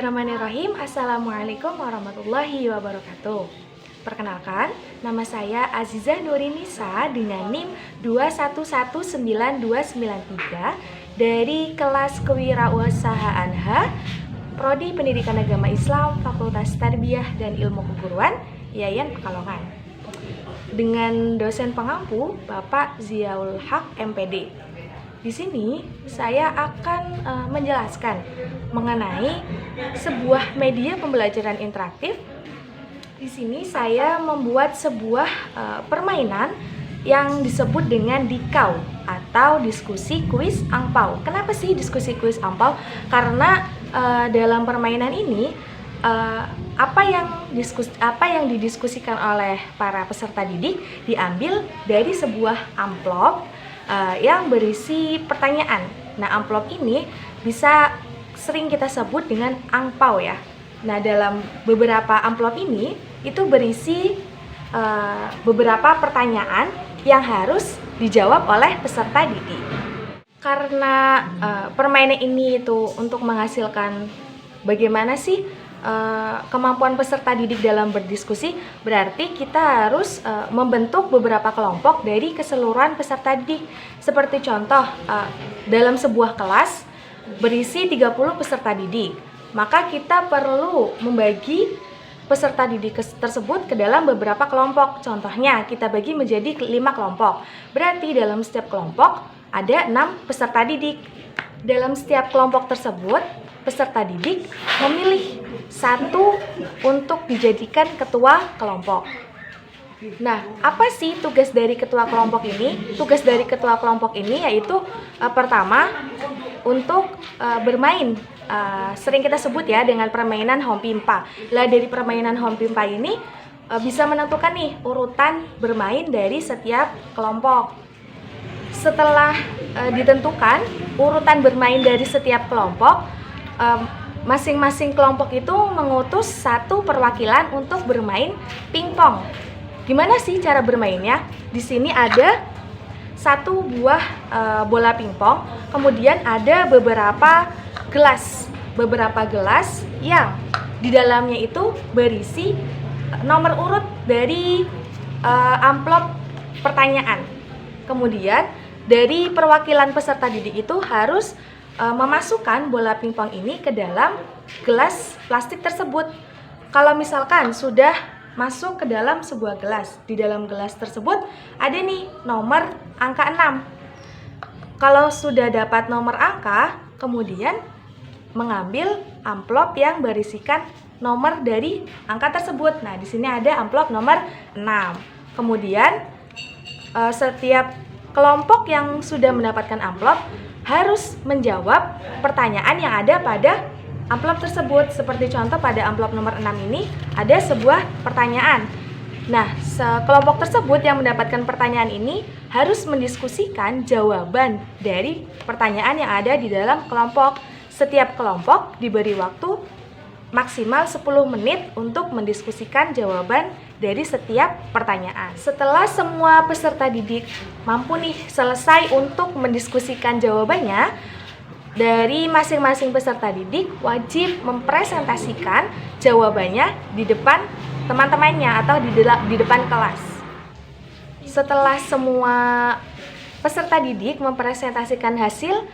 Bismillahirrahmanirrahim. Assalamualaikum warahmatullahi wabarakatuh. Perkenalkan, nama saya Azizah Nurinisa dengan NIM 2119293 dari kelas Kewirausahaan H, Prodi Pendidikan Agama Islam, Fakultas Tarbiyah dan Ilmu Keguruan, Yayan Pekalongan. Dengan dosen pengampu Bapak Ziaul Haq MPD. Di sini saya akan menjelaskan mengenai sebuah media pembelajaran interaktif. Di sini saya membuat sebuah permainan yang disebut dengan dikau atau diskusi kuis angpau. Kenapa sih diskusi kuis angpau? Karena dalam permainan ini apa yang didiskusikan oleh para peserta didik diambil dari sebuah amplop yang berisi pertanyaan. Nah, amplop ini bisa sering kita sebut dengan angpau ya. Nah, dalam beberapa amplop ini itu berisi beberapa pertanyaan yang harus dijawab oleh peserta didik. Karena permainan ini itu untuk menghasilkan bagaimana sih kemampuan peserta didik dalam berdiskusi, berarti kita harus membentuk beberapa kelompok dari keseluruhan peserta didik. Seperti contoh, dalam sebuah kelas berisi 30 peserta didik, maka kita perlu membagi peserta didik tersebut ke dalam beberapa kelompok. Contohnya, kita bagi menjadi 5 kelompok. Berarti dalam setiap kelompok ada 6 peserta didik. Dalam setiap kelompok tersebut, peserta didik memilih satu untuk dijadikan ketua kelompok. Nah, apa sih tugas dari ketua kelompok ini? Tugas dari ketua kelompok ini yaitu pertama untuk bermain. Sering kita sebut ya dengan permainan home pimpa. Lah dari permainan home pimpa ini bisa menentukan nih urutan bermain dari setiap kelompok. Setelah ditentukan urutan bermain dari setiap kelompok, masing-masing kelompok itu mengutus satu perwakilan untuk bermain pingpong. Gimana sih cara bermainnya? Di sini ada satu buah bola pingpong, kemudian ada beberapa gelas yang di dalamnya itu berisi nomor urut dari amplop pertanyaan. Kemudian dari perwakilan peserta didik itu harus memasukkan bola pingpong ini ke dalam gelas plastik tersebut. Kalau misalkan sudah masuk ke dalam sebuah gelas, di dalam gelas tersebut ada nih nomor angka 6. Kalau sudah dapat nomor angka, kemudian mengambil amplop yang berisikan nomor dari angka tersebut. Nah, di sini ada amplop nomor 6. Kemudian setiap kelompok yang sudah mendapatkan amplop harus menjawab pertanyaan yang ada pada amplop tersebut. Seperti contoh pada amplop nomor 6 ini ada sebuah pertanyaan. Nah, kelompok tersebut yang mendapatkan pertanyaan ini harus mendiskusikan jawaban dari pertanyaan yang ada di dalam kelompok. Setiap kelompok diberi waktu maksimal 10 menit untuk mendiskusikan jawaban dari setiap pertanyaan. Setelah semua peserta didik mampu nih selesai untuk mendiskusikan jawabannya, dari masing-masing peserta didik wajib mempresentasikan jawabannya di depan teman-temannya atau di depan kelas. Setelah semua peserta didik mempresentasikan hasil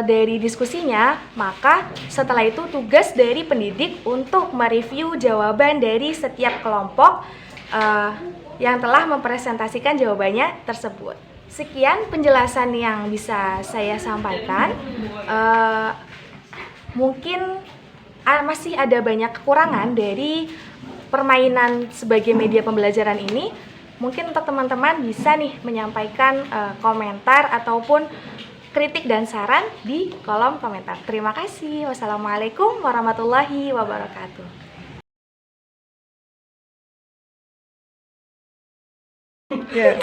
dari diskusinya, maka setelah itu tugas dari pendidik untuk mereview jawaban dari setiap kelompok yang telah mempresentasikan jawabannya tersebut. Sekian penjelasan yang bisa saya sampaikan. Mungkin masih ada banyak kekurangan dari permainan sebagai media pembelajaran ini. Mungkin untuk teman-teman bisa nih menyampaikan komentar ataupun kritik dan saran di kolom komentar. Terima kasih. Wassalamualaikum warahmatullahi wabarakatuh. Yeah.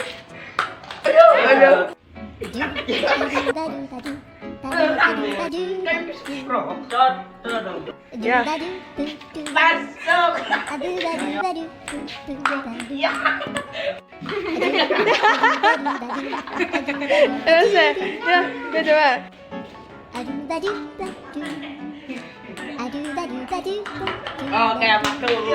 Terus ya, coba. Oke, maklum.